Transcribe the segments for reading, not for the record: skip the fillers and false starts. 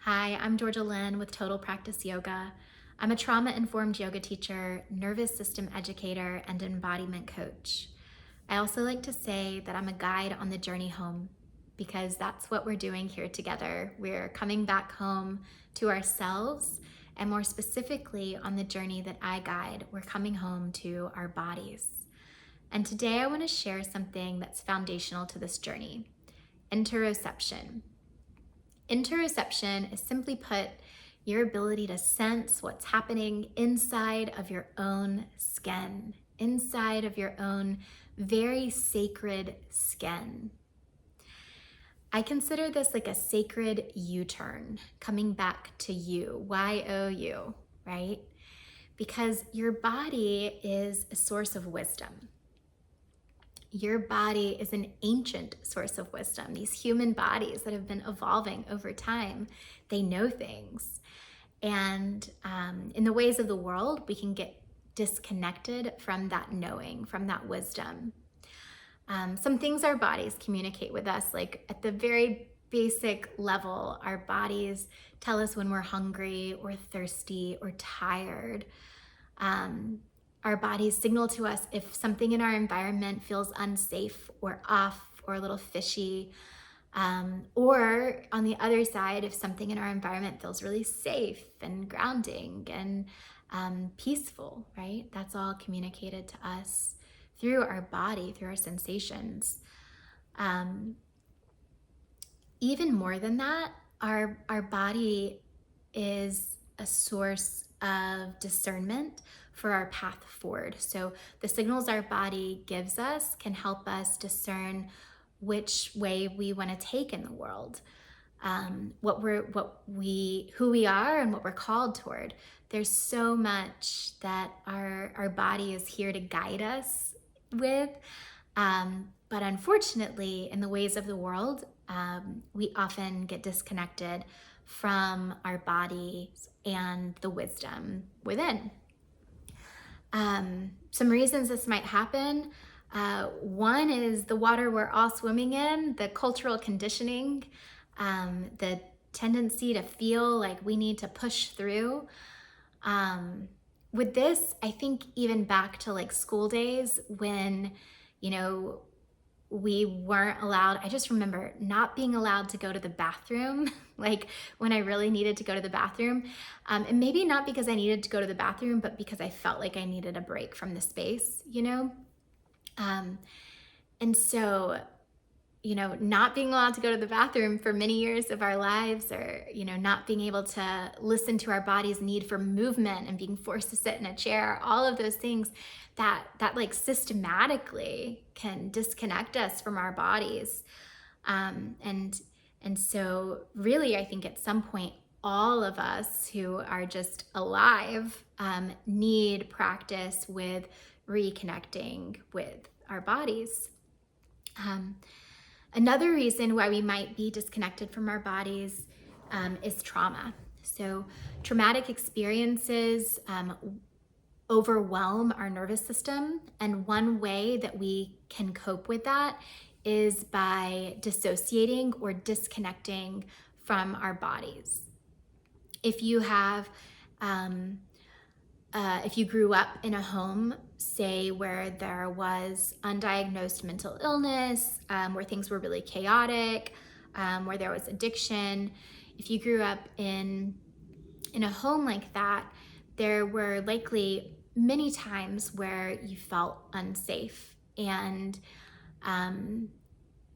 Hi, I'm Georgia Lynn with Total Practice Yoga. I'm a trauma-informed yoga teacher, nervous system educator, and embodiment coach. I also like to say that I'm a guide on the journey home because that's what we're doing here together. We're coming back home to ourselves, and more specifically on the journey that I guide, we're coming home to our bodies. And today I want to share something that's foundational to this journey: interoception. Interoception is, simply put, your ability to sense what's happening inside of your own skin, inside of your own very sacred skin. I consider this like a sacred U-turn, coming back to you, Y-O-U, right? Because your body is a source of wisdom. Your body is an ancient source of wisdom. These human bodies that have been evolving over time, they know things. And in the ways of the world, we can get disconnected from that knowing, from that wisdom. Some things our bodies communicate with us, like at the very basic level, our bodies tell us when we're hungry or thirsty or tired. Our bodies signal to us if something in our environment feels unsafe or off or a little fishy. Or on the other side, if something in our environment feels really safe and grounding and peaceful, right? That's all communicated to us through our body, through our sensations. Even more than that, our body is a source of discernment for our path forward. So the signals our body gives us can help us discern which way we want to take in the world, who we are and what we're called toward. There's so much that our body is here to guide us with, but unfortunately, in the ways of the world, we often get disconnected from our bodies and the wisdom within. Some reasons this might happen. One is the water we're all swimming in, the cultural conditioning, the tendency to feel like we need to push through. With this, I think even back to like school days when, we weren't allowed. I just remember not being allowed to go to the bathroom, like when I really needed to go to the bathroom. And maybe not because I needed to go to the bathroom, but because I felt like I needed a break from the space, And so, not being allowed to go to the bathroom for many years of our lives, or, not being able to listen to our body's need for movement and being forced to sit in a chair, all of those things that like systematically can disconnect us from our bodies. And so really, I think at some point, all of us who are just alive need practice with reconnecting with our bodies. Another reason why we might be disconnected from our bodies is trauma. So traumatic experiences overwhelm our nervous system, and one way that we can cope with that is by dissociating or disconnecting from our bodies. If you have if you grew up in a home, say, where there was undiagnosed mental illness, where things were really chaotic, where there was addiction, if you grew up in a home like that, there were likely many times where you felt unsafe. And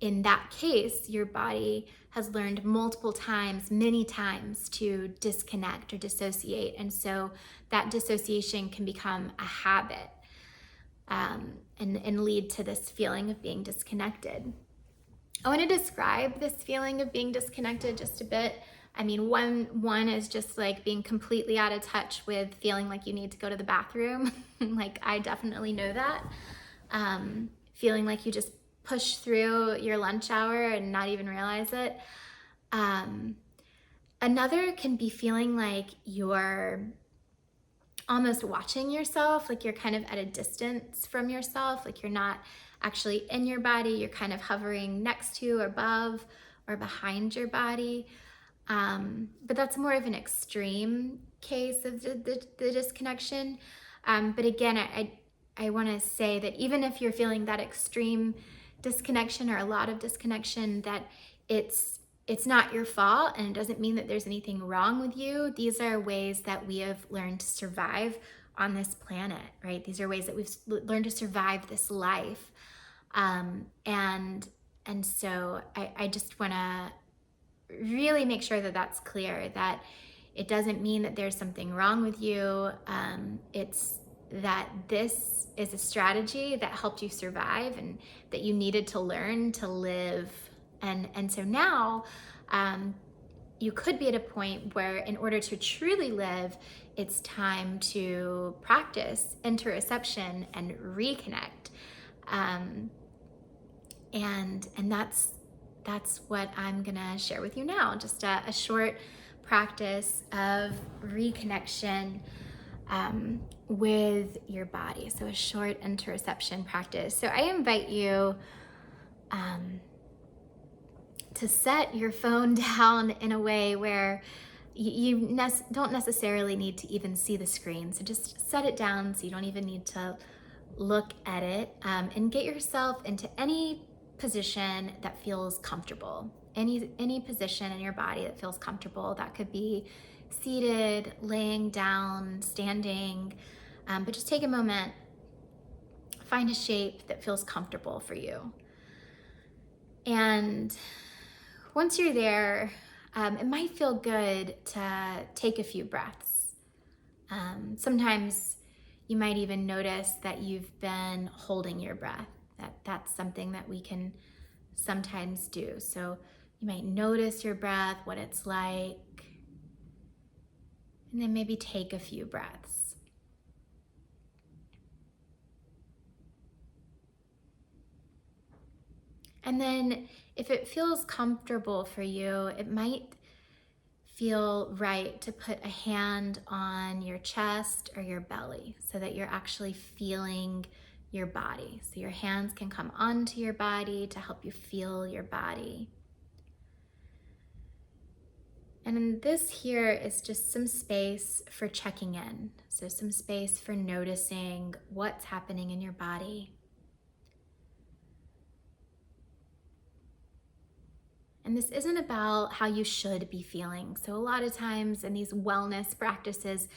in that case, your body has learned multiple times, many times, to disconnect or dissociate. And so that dissociation can become a habit and lead to this feeling of being disconnected. I want to describe this feeling of being disconnected just a bit. I mean, one is just like being completely out of touch with feeling like you need to go to the bathroom. Like, I definitely know that. Feeling like you just push through your lunch hour and not even realize it. Another can be feeling like you're almost watching yourself, like you're kind of at a distance from yourself, like you're not actually in your body, you're kind of hovering next to, above, or behind your body. But that's more of an extreme case of the disconnection. But again, I want to say that even if you're feeling that extreme disconnection or a lot of disconnection, that it's not your fault, and it doesn't mean that there's anything wrong with you. These are ways that we have learned to survive on this planet, right? These are ways that we've learned to survive this life. And so I just want to really make sure that that's clear, that it doesn't mean that there's something wrong with you. It's that this is a strategy that helped you survive and that you needed to learn to live. And so now you could be at a point where, in order to truly live, it's time to practice interoception and reconnect. And that's what I'm gonna share with you now. Just a short practice of reconnection with your body. So a short interoception practice. So I invite you to set your phone down in a way where you don't necessarily need to even see the screen. So just set it down so you don't even need to look at it, and get yourself into any position that feels comfortable. Any position in your body that feels comfortable. That could be seated, laying down, standing, but just take a moment, find a shape that feels comfortable for you. And once you're there, it might feel good to take a few breaths. Sometimes you might even notice that you've been holding your breath. That's something that we can sometimes do. So you might notice your breath, what it's like, and then maybe take a few breaths. And then if it feels comfortable for you, it might feel right to put a hand on your chest or your belly so that you're actually feeling your body. So your hands can come onto your body to help you feel your body. And then this here is just some space for checking in. So some space for noticing what's happening in your body. And this isn't about how you should be feeling. So a lot of times in these wellness practices,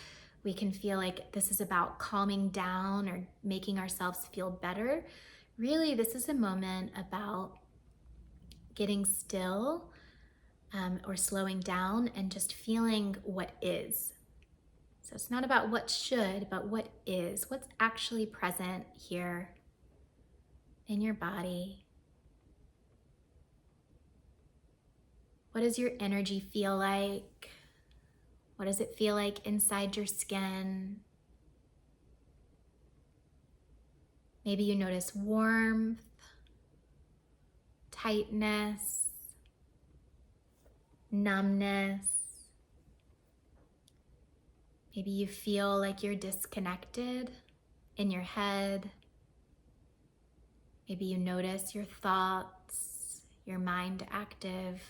we can feel like this is about calming down or making ourselves feel better. Really, this is a moment about getting still, or slowing down and just feeling what is. So it's not about what should, but what is, what's actually present here in your body. What does your energy feel like? What does it feel like inside your skin? Maybe you notice warmth, tightness, numbness. Maybe you feel like you're disconnected in your head. Maybe you notice your thoughts, your mind active.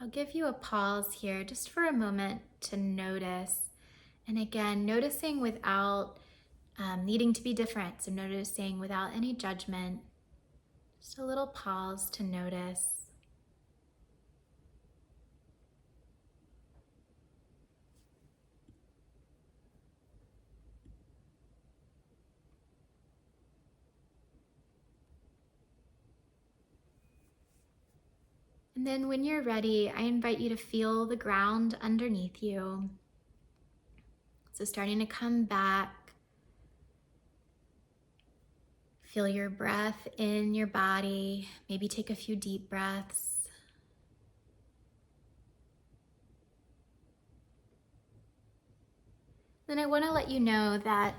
I'll give you a pause here just for a moment to notice. And again, noticing without needing to be different. So noticing without any judgment. Just a little pause to notice. And then when you're ready, I invite you to feel the ground underneath you. So starting to come back. Feel your breath in your body. Maybe take a few deep breaths. Then I want to let you know that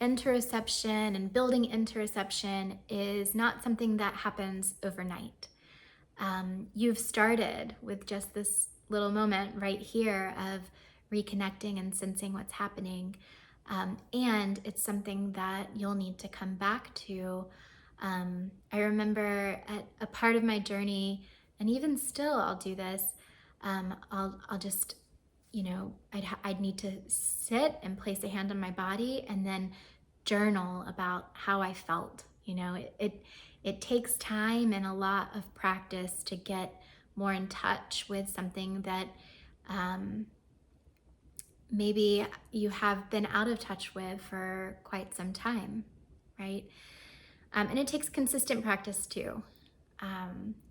interoception and building interoception is not something that happens overnight. You've started with just this little moment right here of reconnecting and sensing what's happening. And it's something that you'll need to come back to. I remember at a part of my journey And even still, I'll do this. I'll just, I'd need to sit and place a hand on my body and then journal about how I felt. It takes time and a lot of practice to get more in touch with something that um, maybe you have been out of touch with for quite some time, right? And it takes consistent practice too.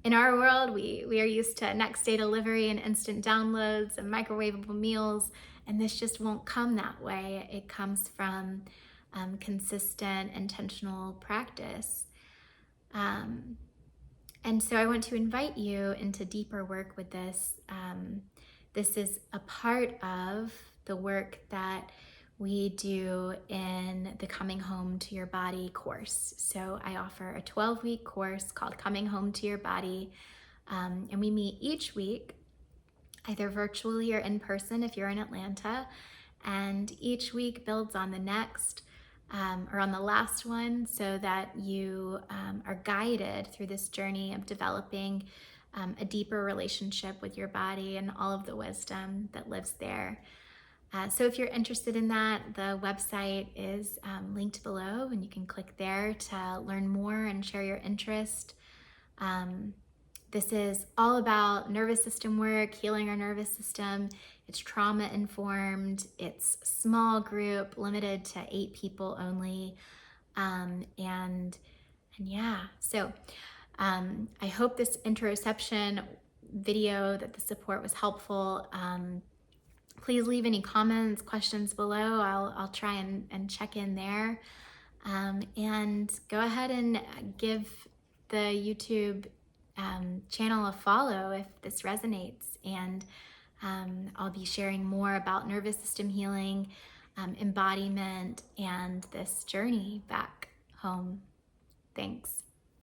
In our world, we are used to next day delivery and instant downloads and microwavable meals, and this just won't come that way. It comes from consistent, intentional practice. And so I want to invite you into deeper work with this. This is a part of the work that we do in the Coming Home to Your Body course. So I offer a 12-week course called Coming Home to Your Body. And we meet each week, either virtually or in person if you're in Atlanta. And each week builds on the next. Or on the last one, so that you are guided through this journey of developing a deeper relationship with your body and all of the wisdom that lives there. So if you're interested in that, the website is linked below, and you can click there to learn more and share your interest. This is all about nervous system work, healing our nervous system. It's trauma informed. It's small group, limited to 8 people only. And yeah, so I hope this interoception video, that the support was helpful. Please leave any comments, questions below. I'll try and check in there. And go ahead and give the YouTube channel a follow if this resonates. And I'll be sharing more about nervous system healing, embodiment, and this journey back home. Thanks.